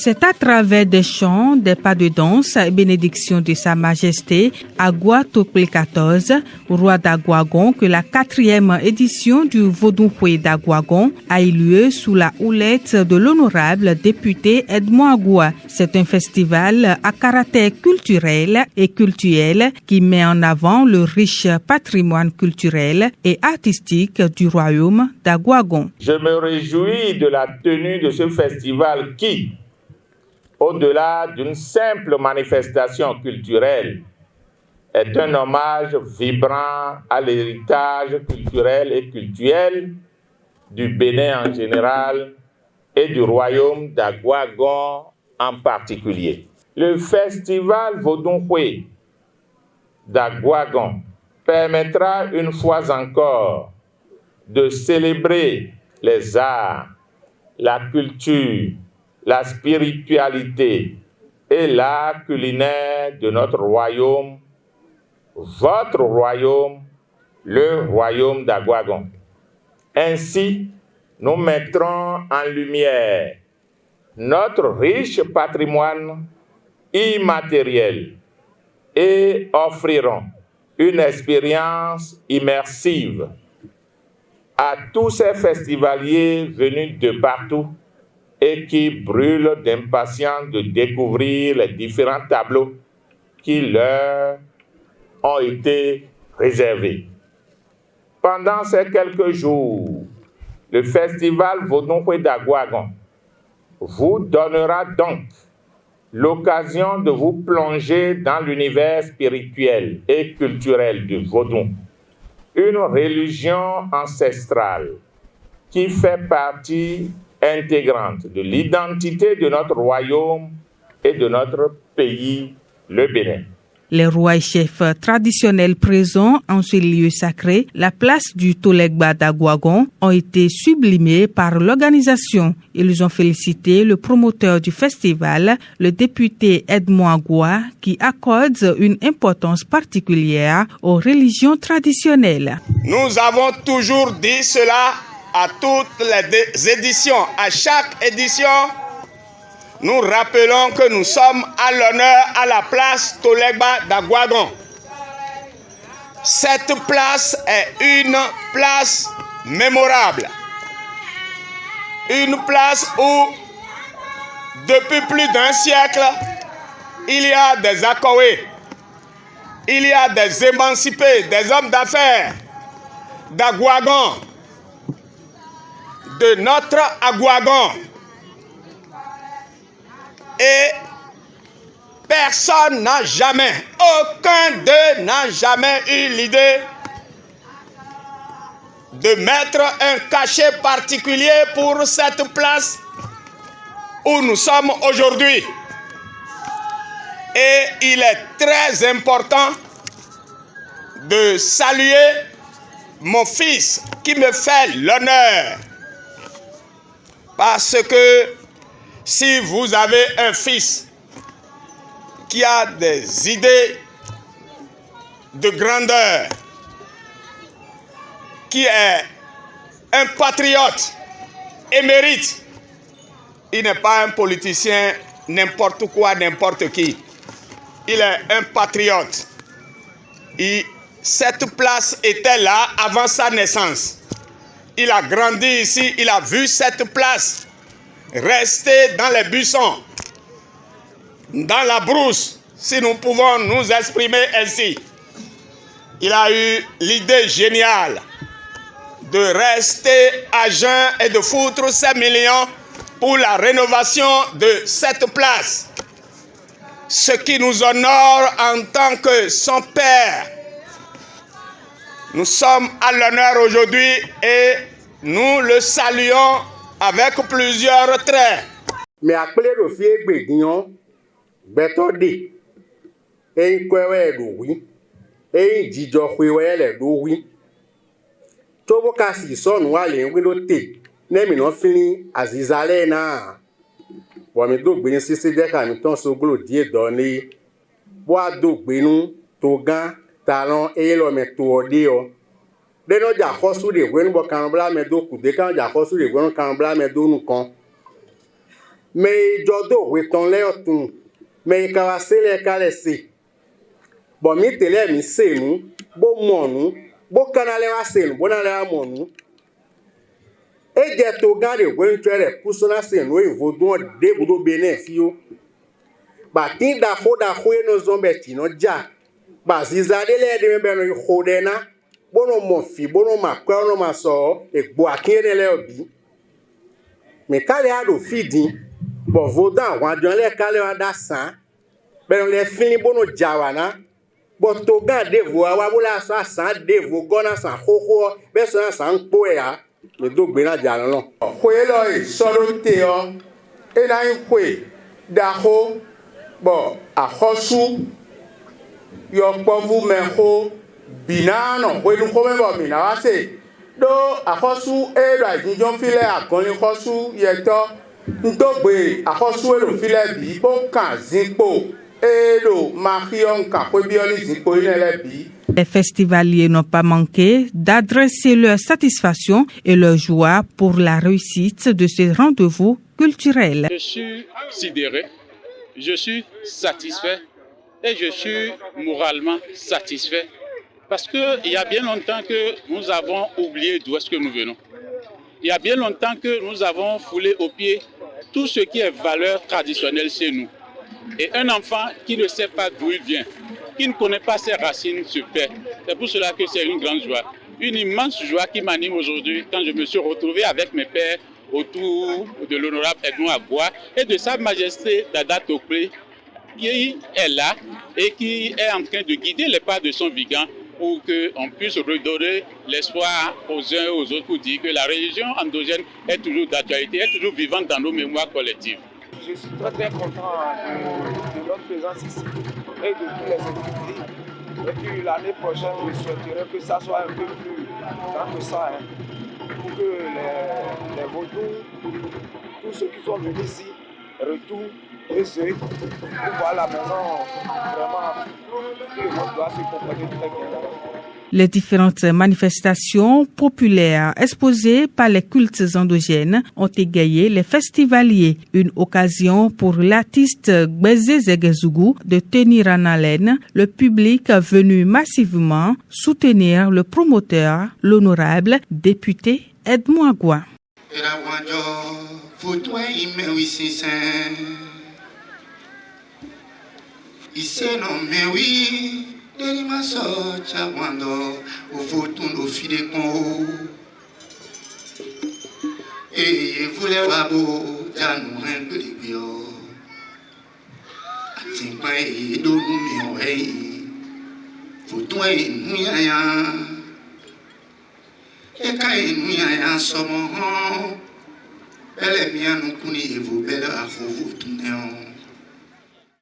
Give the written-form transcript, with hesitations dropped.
C'est à travers des chants, des pas de danse et bénédictions de Sa Majesté Agua Tokle XIV, roi d'Aguagon, que la 4e édition du Vodunwe d'Aguagon a eu lieu sous la houlette de l'honorable député Edmond Agua. C'est un festival à caractère culturel et cultuel qui met en avant le riche patrimoine culturel et artistique du royaume d'Aguagon. Je me réjouis de la tenue de ce festival qui, au-delà d'une simple manifestation culturelle, est un hommage vibrant à l'héritage culturel et cultuel du Bénin en général et du royaume d'Aguagon en particulier. Le festival Vodunwe d'Aguagon permettra une fois encore de célébrer les arts, la culture, la spiritualité et l'art culinaire de notre royaume, votre royaume, le royaume d'Aguagon. Ainsi, nous mettrons en lumière notre riche patrimoine immatériel et offrirons une expérience immersive à tous ces festivaliers venus de partout et qui brûlent d'impatience de découvrir les différents tableaux qui leur ont été réservés. Pendant ces quelques jours, le festival Vodunwe d'Aguagon vous donnera donc l'occasion de vous plonger dans l'univers spirituel et culturel du Vodun, une religion ancestrale qui fait partie intégrante de l'identité de notre royaume et de notre pays, le Bénin. Les rois et chefs traditionnels présents en ce lieu sacré, la place du Tolegba d'Aguagon, ont été sublimés par l'organisation. Ils ont félicité le promoteur du festival, le député Edmond Agua, qui accorde une importance particulière aux religions traditionnelles. Nous avons toujours dit cela à toutes les éditions. À chaque édition, nous rappelons que nous sommes à l'honneur à la place Tolegba d'Aguagon. Cette place est une place mémorable. Une place où, depuis plus d'un siècle, il y a des Akowe, il y a des émancipés, des hommes d'affaires d'Aguagon, de notre Aguagon. Et personne n'a jamais, aucun d'eux n'a jamais eu l'idée de mettre un cachet particulier pour cette place où nous sommes aujourd'hui. Et il est très important de saluer mon fils qui me fait l'honneur. Parce que si vous avez un fils qui a des idées de grandeur, qui est un patriote émérite, il n'est pas un politicien n'importe quoi, n'importe qui. Il est un patriote. Cette place était là avant sa naissance. Il a grandi ici, il a vu cette place rester dans les buissons, dans la brousse, si nous pouvons nous exprimer ainsi. Il a eu l'idée géniale de rester à jeun et de foutre 5 millions pour la rénovation de cette place. Ce qui nous honore en tant que son père. Nous sommes à l'honneur aujourd'hui et nous le saluons avec plusieurs traits. Mais après le fier béguignon, betodi, et kwewe doui, et dijo kwewe doui. Tobo kasi son wale wilote, nemi no fini azizale na. Wame do gbeni sisi deka mi ton so glo die doni. Boa do gbenu, togan, talon, et lo me to dio. Deno ja khosu de gwen bo kan bla me do ku de kan ja khosu de gwen kan bla me do nu kon mais jodo weton le otun mais kawasele kalese bo mi tele mi senu bo monu bo kanale wa senu bo na le wa monu eje to gade wentrere kusona senu evodun de budo benefio ba tin da foda no zombe ti no ja ba zizade le de be no hodena bono mofi bono makwa no maso egbo akire le obi me kale ado fidi bo vodan wa jon le kale wa da san be le fini bono jawana bo to gade vo wa bola so san de vo gona san hoho be so san po ya me do gbe na ja lo kwe lo e soro te o e na kwe da ho bo ahosu yo povu me ho binano we lu ko me bo mi na wa se do ahosu e ra jinjon file akoni hosu yeto ndogbe ahosu e lo file bi bo kan zinpo e lo mahion kan ko bi oni zinpo ile le bi. Les festivaliers n'ont pas manqué d'adresser leur satisfaction et leur joie pour la réussite de ces rendez-vous culturels. Je suis sidéré, je suis satisfait et je suis moralement satisfait parce qu'il y a bien longtemps que nous avons oublié d'où est-ce que nous venons. Il y a bien longtemps que nous avons foulé aux pieds tout ce qui est valeur traditionnelle chez nous. Et un enfant qui ne sait pas d'où il vient, qui ne connaît pas ses racines se perd. C'est pour cela que c'est une grande joie. Une immense joie qui m'anime aujourd'hui quand je me suis retrouvé avec mes pères autour de l'honorable Edmond Agua et de Sa Majesté Dada Tokpé qui est là et qui est en train de guider les pas de son Vigan pour qu'on puisse redonner l'espoir aux uns et aux autres pour dire que la religion endogène est toujours d'actualité, est toujours vivante dans nos mémoires collectives. Je suis très content de notre présence ici et de tous les activités. Et puis l'année prochaine, je souhaiterais que ça soit un peu plus grand que ça, pour que les Vaudous, tous ceux qui sont venus ici, retournent et ceux pour voir la maison, vraiment, tout le monde doit se comporter très bien. Les différentes manifestations populaires exposées par les cultes endogènes ont égayé les festivaliers. Une occasion pour l'artiste Gbeze Zegezougou de tenir en haleine le public venu massivement soutenir le promoteur, l'honorable député Edmond Agua. Deli masocha quando o fortuno fide con e voleva bo già non è grigio atimpa e do mio e fortuno e nuia e kai nuia somo bele mianu kuni evo bele a fortuno